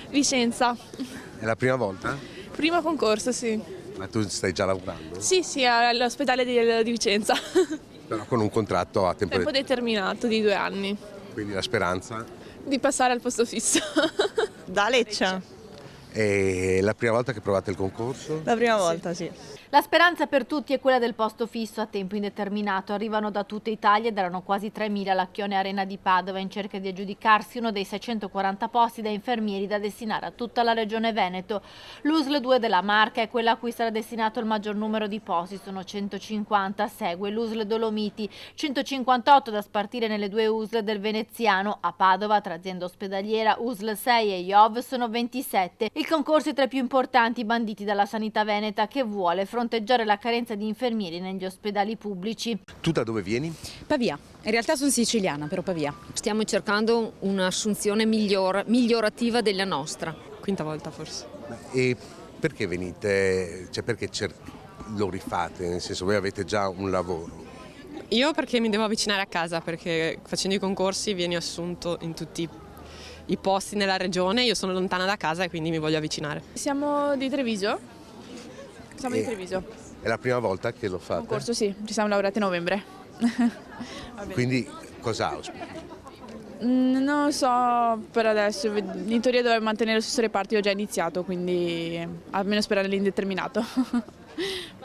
Vicenza. È la prima volta? Primo concorso, sì. Ma tu stai già lavorando? Sì, all'ospedale di Vicenza. Però con un contratto a tempo Tempo determinato di 2 anni. quindi la speranza? Di passare al posto fisso. Da Lecce. È la prima volta che provate il concorso? La prima volta, sì. La speranza per tutti è quella del posto fisso a tempo indeterminato. Arrivano da tutta Italia ed erano quasi 3.000 alla Chione Arena di Padova in cerca di aggiudicarsi uno dei 640 posti da infermieri da destinare a tutta la regione Veneto. L'USL 2 della Marca è quella a cui sarà destinato il maggior numero di posti, sono 150. Segue l'USL Dolomiti, 158 da spartire nelle 2 USL del Veneziano. A Padova, tra azienda ospedaliera, USL 6 e IOV sono 27. Il concorso è tra i più importanti banditi dalla sanità veneta, che vuole fronteggiare la carenza di infermieri negli ospedali pubblici. Tu da dove vieni? Pavia, in realtà sono siciliana, però Pavia. Stiamo cercando un'assunzione migliorativa della nostra. Quinta volta forse. E perché venite? Cioè perché lo rifate? Nel senso, voi avete già un lavoro? Io perché mi devo avvicinare a casa, perché facendo i concorsi vieni assunto in tutti i posti nella regione, io sono lontana da casa e quindi mi voglio avvicinare. Siamo di Treviso. Siamo di Treviso. È la prima volta che lo fate? Concorso, sì. Ci siamo laureati a novembre. Quindi cosa auspichi? Non lo so per adesso. In teoria dovrei mantenere lo stesso reparto, io ho già iniziato, quindi almeno sperare l'indeterminato.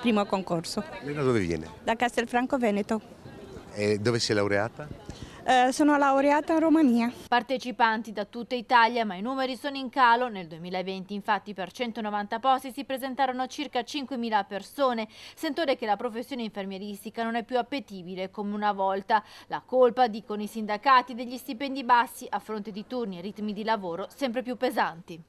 Primo concorso. Lei da dove viene? Da Castelfranco Veneto. E dove si è laureata? Sono laureata in Romania. Partecipanti da tutta Italia, ma i numeri sono in calo. Nel 2020 infatti per 190 posti si presentarono circa 5.000 persone, sentore che la professione infermieristica non è più appetibile come una volta. La colpa, dicono i sindacati, degli stipendi bassi a fronte di turni e ritmi di lavoro sempre più pesanti.